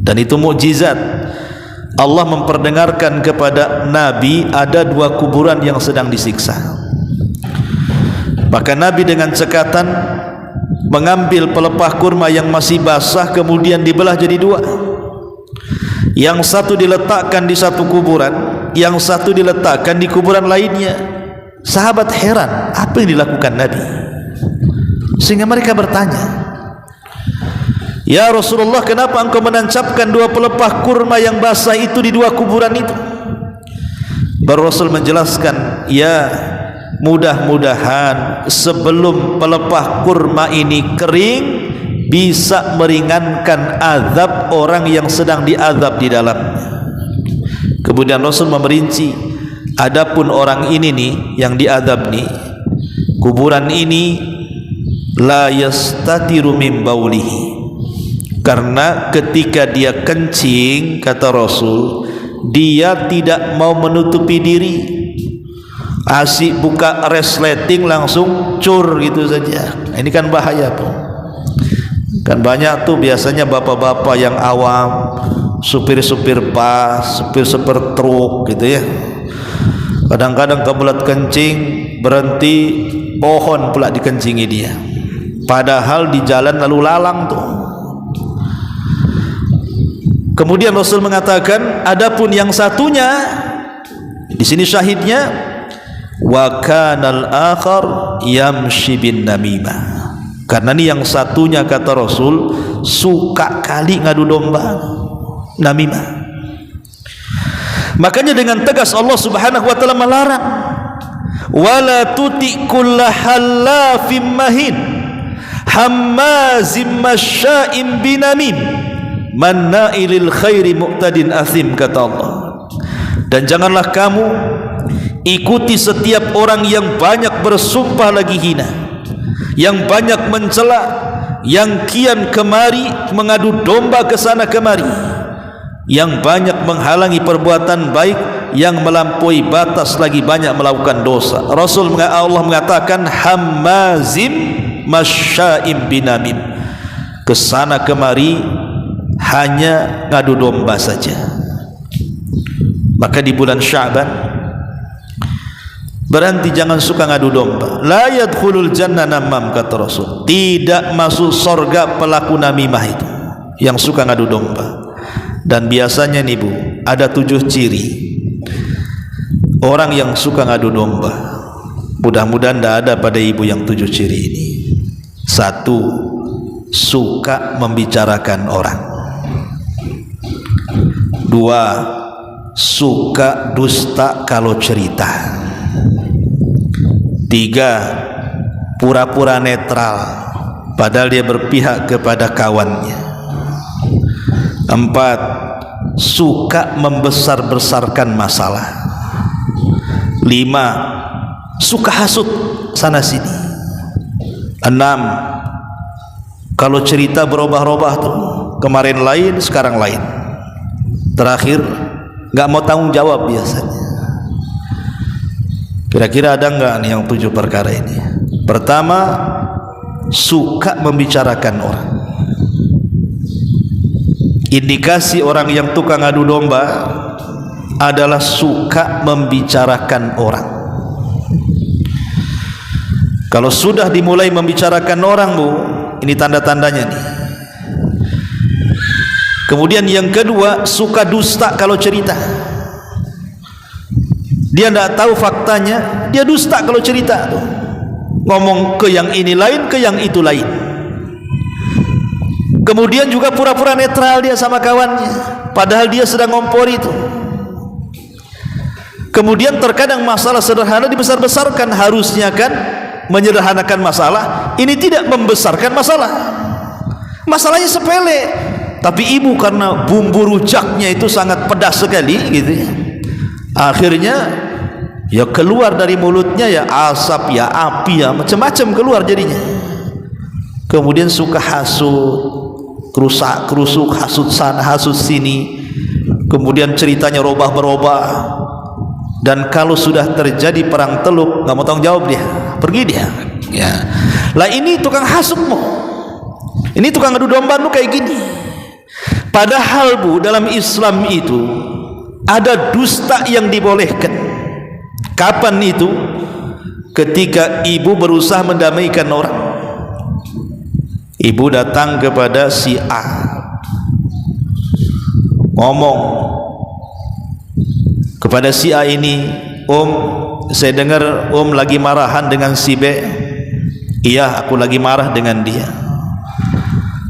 Dan itu mukjizat. Allah memperdengarkan kepada Nabi ada dua kuburan yang sedang disiksa. Maka Nabi dengan cekatan mengambil pelepah kurma yang masih basah, kemudian dibelah jadi dua. Yang satu diletakkan di satu kuburan, yang satu diletakkan di kuburan lainnya. Sahabat heran, apa yang dilakukan Nabi? Sehingga mereka bertanya, ya Rasulullah, kenapa engkau menancapkan dua pelepah kurma yang basah itu di dua kuburan itu? Baru Rasul menjelaskan, ya mudah-mudahan sebelum pelepah kurma ini kering bisa meringankan azab orang yang sedang diazab di dalamnya. Kemudian Rasul memerinci, adapun orang ini nih yang diazab nih, kuburan ini la yastatiru min baulihi, karena ketika dia kencing, kata Rasul, dia tidak mau menutupi diri, asik buka resleting langsung cur gitu saja. Ini kan bahaya tuh. Kan banyak tuh biasanya bapak-bapak yang awam, supir-supir bus, supir-supir truk gitu ya, kadang-kadang kebelet kencing berhenti, pohon pula dikencingi dia, padahal di jalan lalu lalang tuh. Kemudian Rasul mengatakan, adapun yang satunya, di sini syahidnya, wa kanal akhar yamshi bin namimah, karena ini yang satunya, kata Rasul, suka kali ngadu domba, namimah. Makanya dengan tegas Allah Subhanahu wa taala melarang, wala tuti kulla hallafim mahin hammazim masya'im binamim manna'ilil khairi mu'tadin athim, kata Allah. Dan janganlah kamu ikuti setiap orang yang banyak bersumpah lagi hina, yang banyak mencela, yang kian kemari mengadu domba ke sana kemari, yang banyak menghalangi perbuatan baik, yang melampaui batas lagi banyak melakukan dosa. Allah mengatakan hammazim masya'im binamim, ke sana kemari hanya ngadu domba saja. Maka di bulan Sya'ban berhenti, jangan suka ngadu domba. La yadkhulul jannah namam, kata Rasul, tidak masuk surga pelaku namimah itu, yang suka ngadu domba. Dan biasanya nih Bu, ada 7 ciri orang yang suka ngadu domba. Mudah-mudahan tidak ada pada ibu yang 7 ciri ini. 1, suka membicarakan orang. 2, suka dusta kalau cerita. 3, pura-pura netral padahal dia berpihak kepada kawannya. 4, suka membesar-besarkan masalah. 5, suka hasut sana sini. 6, kalau cerita berubah-ubah tuh, kemarin lain sekarang lain. Terakhir nggak mau tanggung jawab biasanya. Kira-kira ada nggak nih yang 7 perkara ini? Pertama, suka membicarakan orang. Indikasi orang yang tukang adu domba adalah suka membicarakan orang. Kalau sudah dimulai membicarakan orang Bu, ini tanda-tandanya nih. Kemudian yang kedua, suka dusta kalau cerita. Dia tidak tahu faktanya, dia dusta kalau cerita tuh. Ngomong ke yang ini lain, ke yang itu lain. Kemudian juga pura-pura netral dia sama kawannya, padahal dia sedang ngompor itu. Kemudian terkadang masalah sederhana dibesar-besarkan, harusnya kan menyederhanakan masalah, ini tidak membesarkan masalah. Masalahnya sepele, tapi ibu karena bumbu rujaknya itu sangat pedas sekali gitu ya, akhirnya ya keluar dari mulutnya ya asap, ya api, ya macam-macam keluar jadinya. Kemudian suka hasut, kerusak-kerusuk, hasut sana, hasut sini. Kemudian ceritanya berubah. Dan kalau sudah terjadi perang teluk, nggak mau tanggung jawab dia, pergi dia. Ya, lah ini tukang hasutmu, ini tukang adu domba lu kayak gini. Padahal Bu, dalam Islam itu ada dusta yang dibolehkan. Kapan itu? Ketika ibu berusaha mendamaikan orang. Ibu datang kepada si A, ngomong kepada si A ini, saya dengar lagi marahan dengan si B. Iya, aku lagi marah dengan dia.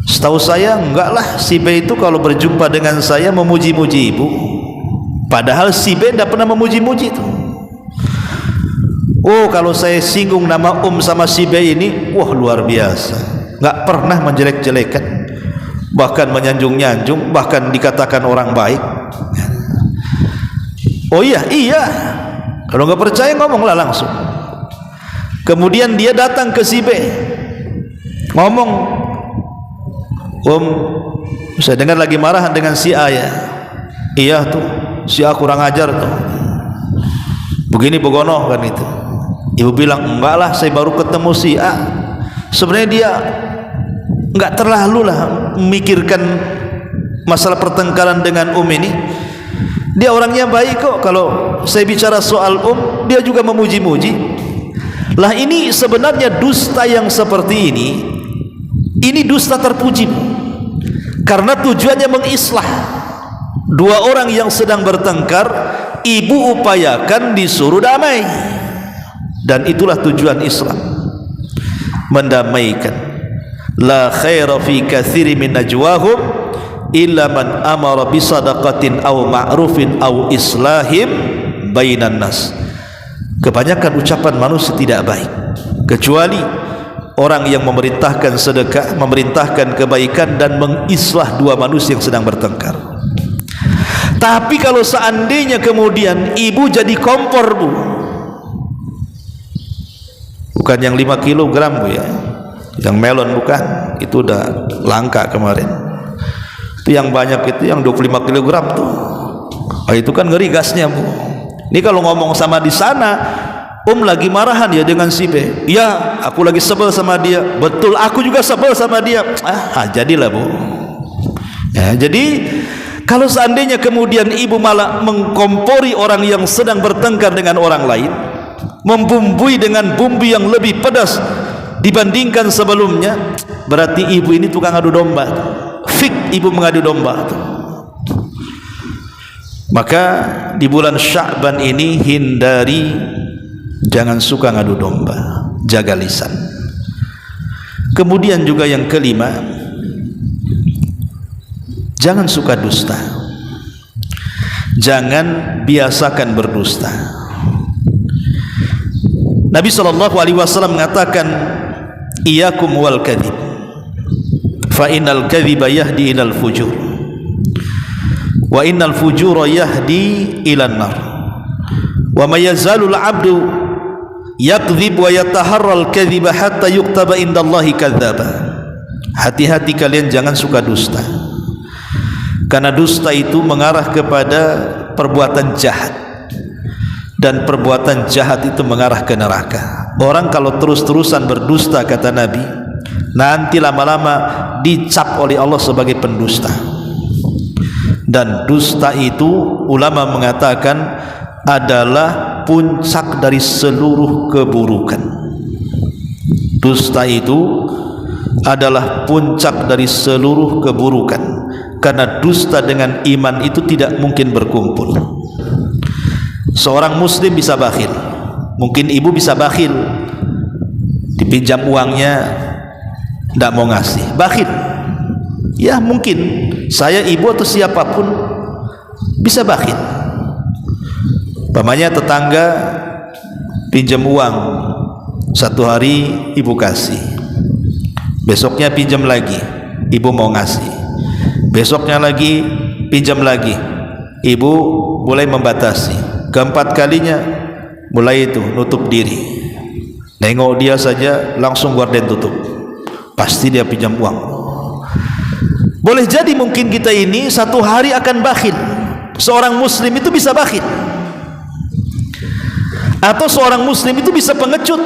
Setahu saya enggak lah, si B itu kalau berjumpa dengan saya memuji-muji ibu, padahal si B tidak pernah memuji-muji itu. Oh, kalau saya singgung nama sama si B ini, wah luar biasa, nggak pernah menjelek-jelekan, bahkan menyanjung-nyanjung, bahkan dikatakan orang baik. Oh iya, kalau nggak percaya ngomonglah langsung. Kemudian dia datang ke si B, ngomong, saya dengar lagi marahan dengan si A ya. Iya tuh, si A kurang ajar tuh, begini begono kan itu. Ibu bilang, enggak lah, saya baru ketemu si A. Sebenarnya dia enggak terlalu lah memikirkan masalah pertengkaran dengan ini. Dia orangnya baik kok. Kalau saya bicara soal dia juga memuji-muji. Lah ini sebenarnya dusta yang seperti ini dusta terpuji, karena tujuannya mengislah dua orang yang sedang bertengkar. Ibu upayakan disuruh damai, dan itulah tujuan Islam, mendamaikan. La khaira fi katsiri min najwahum illa man amara bi sadaqatin aw ma'rufin aw islahim bainan nas. Kebanyakan ucapan manusia tidak baik kecuali orang yang memerintahkan sedekah, memerintahkan kebaikan, dan mengislah dua manusia yang sedang bertengkar. Tapi kalau seandainya kemudian ibu jadi kompor, Bu, bukan yang 5 kilogram, Bu ya, yang melon bukan, itu udah langka kemarin. Itu yang banyak itu yang 25 kilogram tuh. Itu kan ngeri gasnya, Bu. Ini kalau ngomong sama di sana, lagi marahan ya dengan si B. Ya, aku lagi sebel sama dia. Betul, aku juga sebel sama dia. Jadilah, Bu. Ya, jadi kalau seandainya kemudian ibu malah mengkompori orang yang sedang bertengkar dengan orang lain, membumbui dengan bumbu yang lebih pedas dibandingkan sebelumnya, berarti ibu ini tukang adu domba. Fik ibu mengadu domba. Maka di bulan Sya'ban ini hindari, jangan suka ngadu domba, jaga lisan. Kemudian juga yang kelima, jangan suka dusta, jangan biasakan berdusta. Nabi SAW mengatakan, iyyakum wal kadhib, fa innal kadhiba yahdi ilal fujur, wa innal fujura yahdi ilan nar, wa may yazalul abdu yakdzib wa yataharral kadhiba hatta yuktaba indallahi kadzdzaba. Hati-hati kalian jangan suka dusta, karena dusta itu mengarah kepada perbuatan jahat, dan perbuatan jahat itu mengarah ke neraka. Orang kalau terus-terusan berdusta, kata Nabi, nanti lama-lama dicap oleh Allah sebagai pendusta. Dan dusta itu ulama mengatakan adalah puncak dari seluruh keburukan. Dusta itu adalah puncak dari seluruh keburukan, karena dusta dengan iman itu tidak mungkin berkumpul. Seorang muslim bisa bakhil, mungkin ibu bisa bakhil, dipinjam uangnya tidak mau ngasih, bakhil. Ya mungkin saya, ibu atau siapapun bisa bakhil. Pamannya tetangga pinjam uang, satu hari ibu kasih, besoknya pinjam lagi, ibu mau ngasih, besoknya lagi pinjam lagi, ibu mulai membatasi, keempat kalinya mulai itu nutup diri, nengok dia saja langsung gorden tutup, pasti dia pinjam uang. Boleh jadi mungkin kita ini satu hari akan bakhil. Seorang muslim itu bisa bakhil, atau seorang muslim itu bisa pengecut,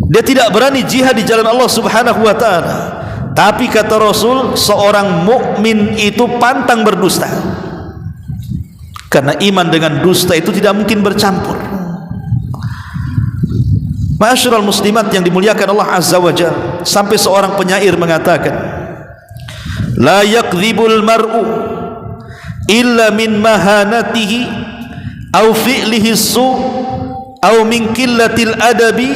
dia tidak berani jihad di jalan Allah Subhanahu wa ta'ala. Tapi kata Rasul, seorang mukmin itu pantang berdusta, karena iman dengan dusta itu tidak mungkin bercampur. Ma'asyiral muslimat yang dimuliakan Allah Azza wa Jalla, sampai seorang penyair mengatakan, la yakdzibul mar'u illa min mahanatihi aw fi'lihi su' aw min qillatil adabi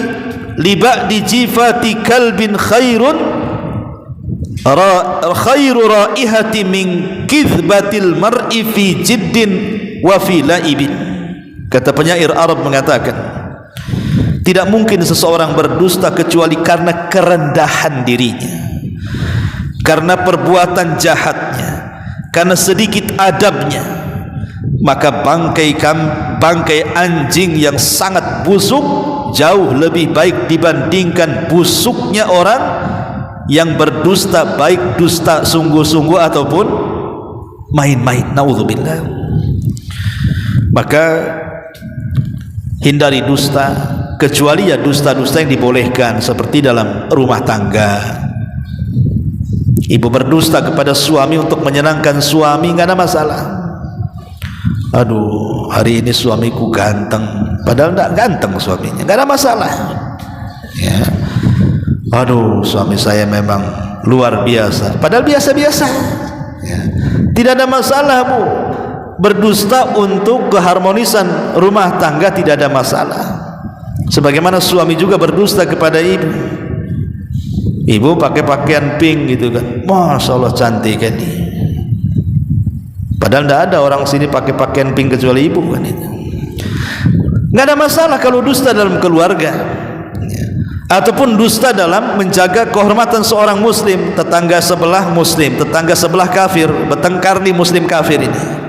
li ba'di jifati kalbin khairun khairu raihati min kizbatil mar'i fi jiddin wa fi laibin. Kata penyair Arab mengatakan, Tidak mungkin seseorang berdusta kecuali karena kerendahan dirinya, karena perbuatan jahatnya, karena sedikit adabnya. Maka bangkai anjing yang sangat busuk jauh lebih baik dibandingkan busuknya orang yang berdusta, baik dusta sungguh-sungguh ataupun main-main. Naudzubillah. Maka hindari dusta, kecuali ya dusta-dusta yang dibolehkan, seperti dalam rumah tangga. Ibu berdusta kepada suami untuk menyenangkan suami, nggak ada masalah. Aduh, hari ini suamiku ganteng, padahal nggak ganteng suaminya, nggak ada masalah. Ya. Aduh, suami saya memang luar biasa, padahal biasa-biasa. Ya. Tidak ada masalah, Bu. Berdusta untuk keharmonisan rumah tangga tidak ada masalah. Sebagaimana suami juga berdusta kepada ibu. Ibu pakai pakaian pink gitu kan, Masya Allah cantik kan dia. Padahal tidak ada orang sini pakai pakaian pink kecuali ibu kan itu. Nggak ada masalah kalau dusta dalam keluarga, ataupun dusta dalam menjaga kehormatan seorang muslim. Tetangga sebelah muslim, tetangga sebelah kafir, bertengkar nih muslim kafir ini.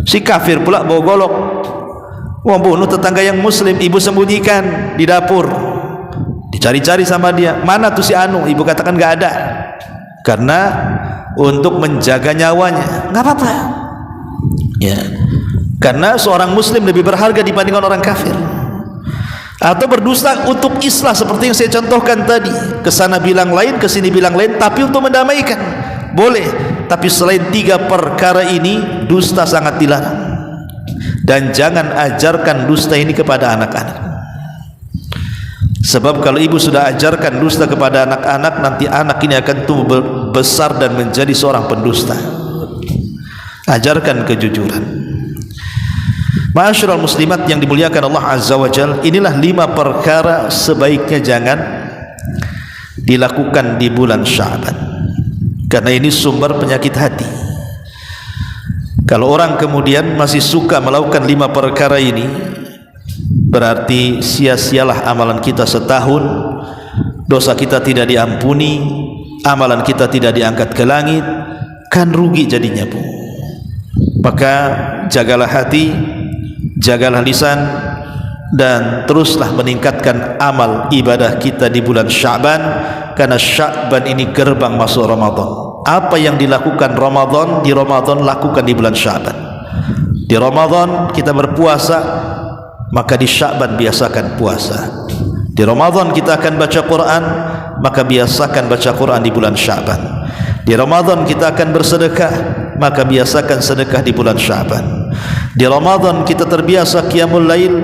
Si kafir pula bawa golok, mau bunuh tetangga yang muslim. Ibu sembunyikan di dapur, dicari-cari sama dia, mana tuh si Anu? Ibu katakan nggak ada, karena untuk menjaga nyawanya. Nggak apa-apa ya, karena seorang muslim lebih berharga dibandingkan orang kafir. Atau berdusta untuk islah, seperti yang saya contohkan tadi, kesana bilang lain, kesini bilang lain, tapi untuk mendamaikan boleh. Tapi selain 3 perkara ini, dusta sangat dilarang. Dan jangan ajarkan dusta ini kepada anak-anak. Sebab kalau ibu sudah ajarkan dusta kepada anak-anak, nanti anak ini akan tumbuh besar dan menjadi seorang pendusta. Ajarkan kejujuran. Ma'asyiral muslimat yang dimuliakan Allah Azza wa Jalla, inilah 5 perkara sebaiknya jangan dilakukan di bulan Sya'ban, karena ini sumber penyakit hati. Kalau orang kemudian masih suka melakukan 5 perkara ini, berarti sia-sialah amalan kita setahun, dosa kita tidak diampuni, amalan kita tidak diangkat ke langit, kan rugi jadinya, Bu. Maka jagalah hati, jagalah lisan, dan teruslah meningkatkan amal ibadah kita di bulan Sya'ban, karena Sya'ban ini gerbang masuk Ramadan. Apa yang dilakukan Ramadan, di Ramadan lakukan di bulan Sya'ban. Di Ramadan kita berpuasa, maka di Sya'ban biasakan puasa. Di Ramadan kita akan baca Quran, maka biasakan baca Quran di bulan Sya'ban. Di Ramadan kita akan bersedekah, maka biasakan sedekah di bulan Sya'ban. Di Ramadan kita terbiasa qiyamul lail,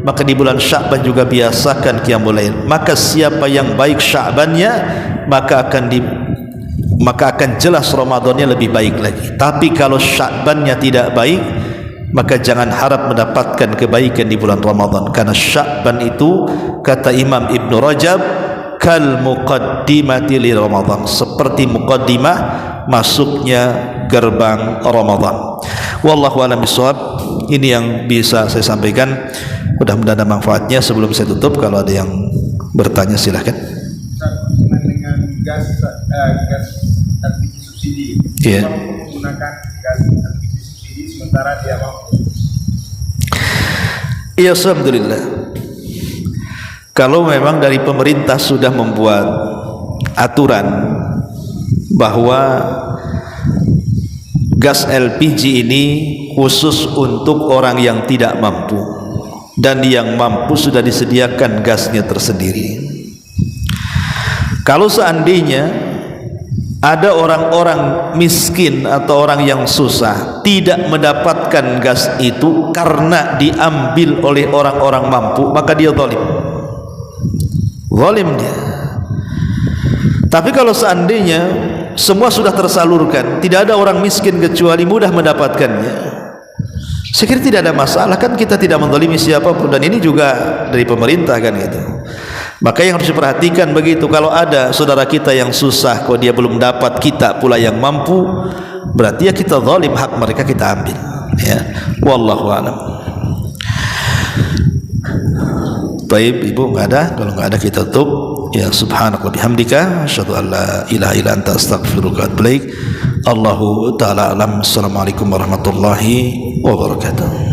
maka di bulan Sya'ban juga biasakan qiyamul lail. Maka siapa yang baik Sya'bannya, maka akan jelas Ramadannya lebih baik lagi. Tapi kalau Sya'bannya tidak baik, maka jangan harap mendapatkan kebaikan di bulan Ramadan, karena Sya'ban itu, kata Imam Ibn Rajab, kal muqaddimati li Ramadan, seperti muqaddimah masuknya gerbang Ramadan. Wallahu a'lam bishawab. Ini yang bisa saya sampaikan, mudah-mudahan ada manfaatnya. Sebelum saya tutup, kalau ada yang bertanya silahkan. Dengan gas LPG subsidi, yeah. Menggunakan gas LPG subsidi sementara dia mampu. Ya, alhamdulillah. Kalau memang dari pemerintah sudah membuat aturan bahwa gas LPG ini khusus untuk orang yang tidak mampu, dan yang mampu sudah disediakan gasnya tersendiri. Kalau seandainya ada orang-orang miskin atau orang yang susah tidak mendapatkan gas itu karena diambil oleh orang-orang mampu, maka dia zalim. Zalim dia. Tapi kalau seandainya semua sudah tersalurkan, tidak ada orang miskin kecuali mudah mendapatkannya, saya kira tidak ada masalah. Kan kita tidak menzalimi siapapun, dan ini juga dari pemerintah kan gitu. Maka yang harus diperhatikan begitu, kalau ada saudara kita yang susah, kalau dia belum dapat, kita pula yang mampu, berarti ya kita zalim, hak mereka kita ambil, ya. Wallahu a'lam. Baik, Ibu enggak ada? Kalau enggak ada kita tutup. Ya subhanallah bihamdika asyhadu an la ilaha illa anta astaghfiruka wa atubu ilaik. Allahu taala alam. Assalamualaikum warahmatullahi wabarakatuh.